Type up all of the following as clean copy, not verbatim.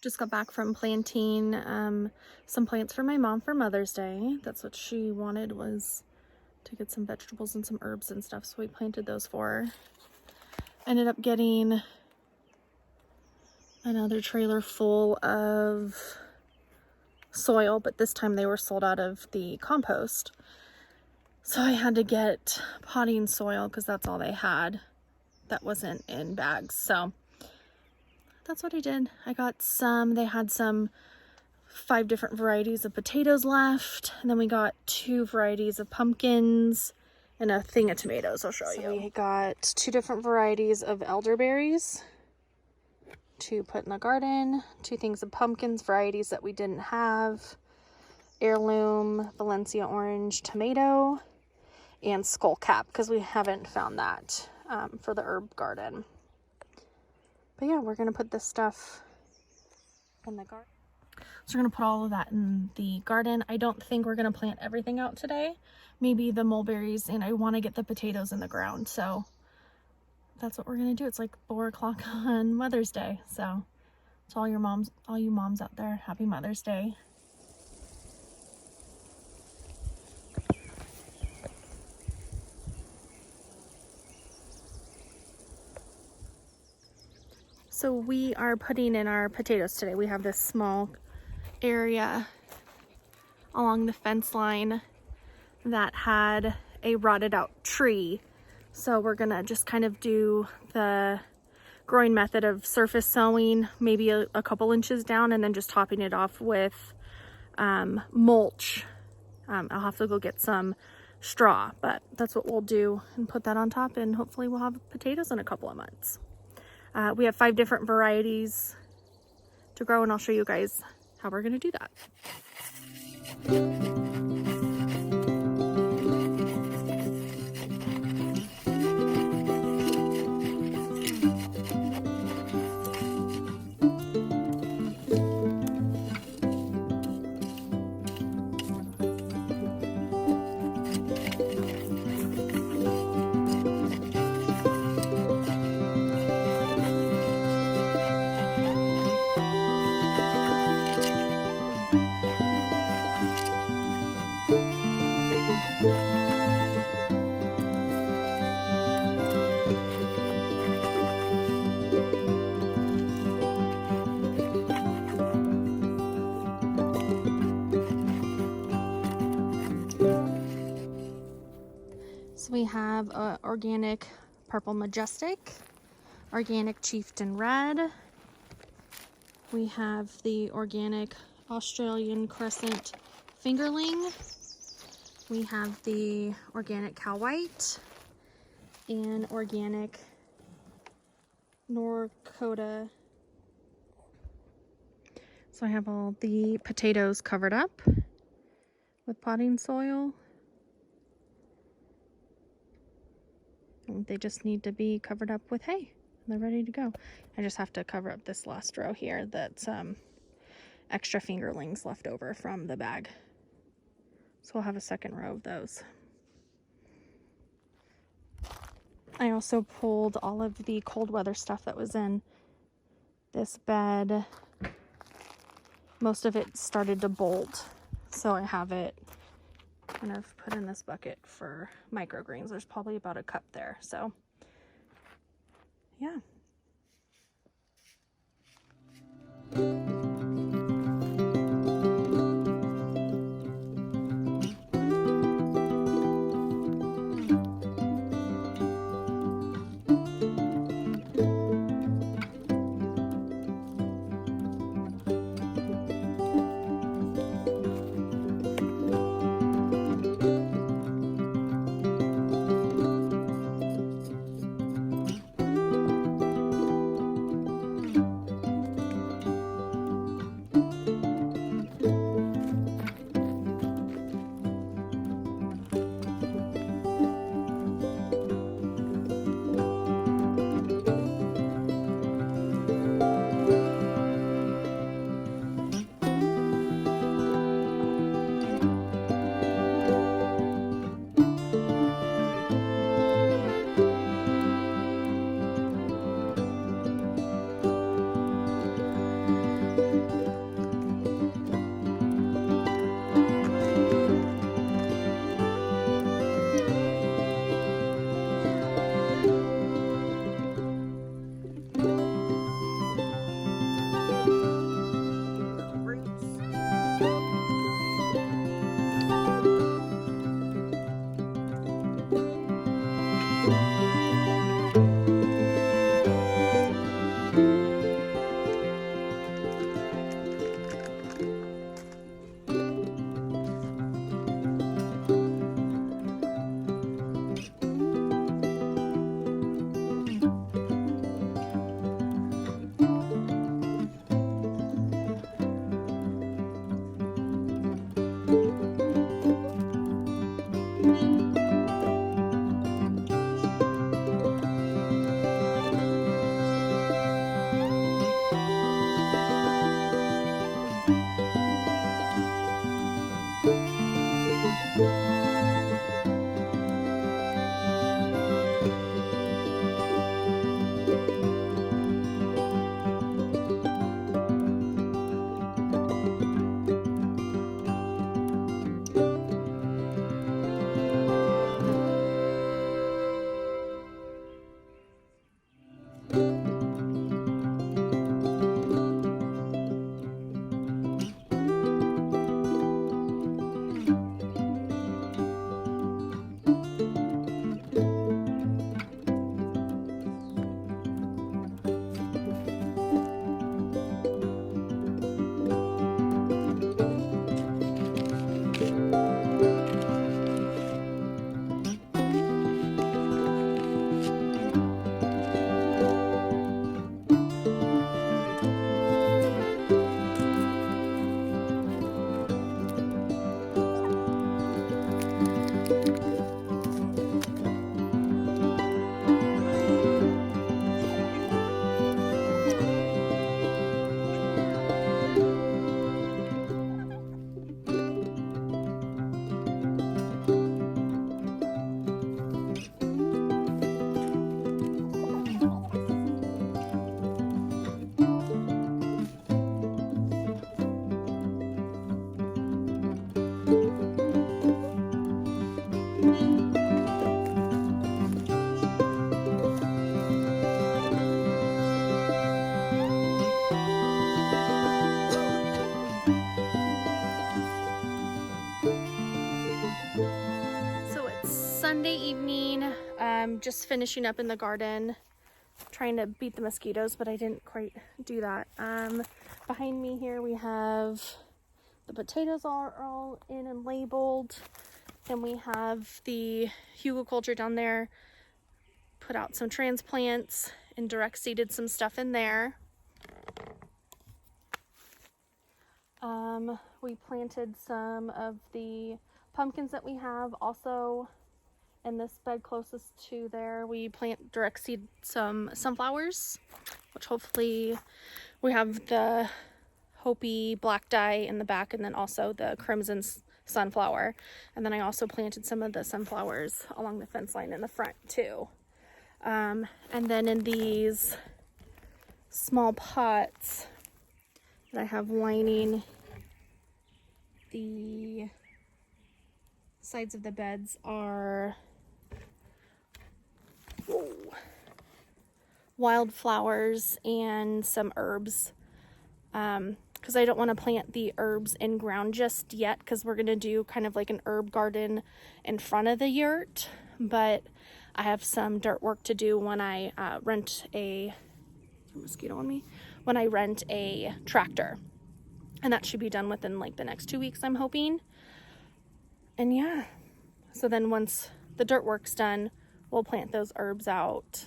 Just got back from planting some plants for my mom for Mother's Day. That's what she wanted, was to get some vegetables and some herbs and stuff, so we planted those for her. Ended up getting another trailer full of soil, but this time they were sold out of the compost. So I had to get potting soil because that's all they had that wasn't in bags. So that's what I did. I got some, they had some 5 different varieties of potatoes left, and then we got 2 varieties of pumpkins and a thing of tomatoes. I'll show you. We got 2 different varieties of elderberries to put in the garden, 2 things of pumpkins, varieties that we didn't have, heirloom Valencia orange tomato, and skullcap because we haven't found that for the herb garden. But yeah, we're gonna put this stuff in the garden. So we're gonna put all of that in the garden. I don't think we're gonna plant everything out today. Maybe the mulberries, and I want to get the potatoes in the ground. So that's what we're gonna do. It's like 4 o'clock on Mother's Day. So to all you moms out there, happy Mother's Day. So we are putting in our potatoes today. We have this small area along the fence line that had a rotted out tree. So we're gonna just kind of do the growing method of surface sowing, maybe a couple inches down, and then just topping it off with mulch. I'll have to go get some straw, but that's what we'll do and put that on top, and hopefully we'll have potatoes in a couple of months. We have 5 different varieties to grow, and I'll show you guys how we're gonna do that. So we have organic purple majestic, organic chieftain red. We have the organic Australian crescent fingerling. We have the organic cow white and organic North Dakota. So I have all the potatoes covered up with potting soil. They just need to be covered up with hay. They're ready to go. I just have to cover up this last row here that's extra fingerlings left over from the bag. So we'll have a second row of those. I also pulled all of the cold weather stuff that was in this bed. Most of it started to bolt, so I have it kind of put in this bucket for microgreens. There's probably about a cup there, so yeah. Just finishing up in the garden, trying to beat the mosquitoes, but I didn't quite do that. Behind me here we have the potatoes are all in and labeled. Then we have the hugelkultur down there. Put out some transplants and direct seeded some stuff in there. We planted some of the pumpkins that we have also in this bed closest to there. We direct seed some sunflowers, which hopefully we have the Hopi black dye in the back, and then also the crimson sunflower. And then I also planted some of the sunflowers along the fence line in the front too. And then in these small pots that I have lining the sides of the beds are wildflowers and some herbs. Because I don't want to plant the herbs in ground just yet, because we're going to do kind of like an herb garden in front of the yurt. But I have some dirt work to do when I rent a tractor. And that should be done within like the next 2 weeks, I'm hoping. And yeah, so then once the dirt work's done, we'll plant those herbs out.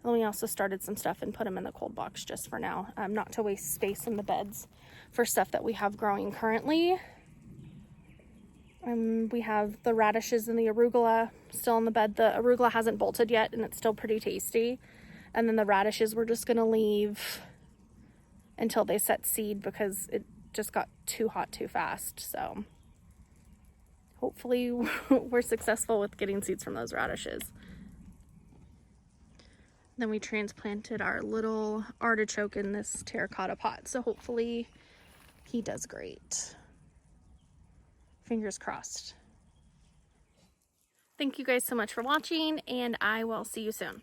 And we also started some stuff and put them in the cold box just for now, not to waste space in the beds for stuff that we have growing currently. We have the radishes and the arugula still in the bed. The arugula hasn't bolted yet, and it's still pretty tasty. And then the radishes we're just gonna leave until they set seed, because it just got too hot too fast. So hopefully we're successful with getting seeds from those radishes. Then we transplanted our little artichoke in this terracotta pot, so hopefully he does great. Fingers crossed. Thank you guys so much for watching, and I will see you soon.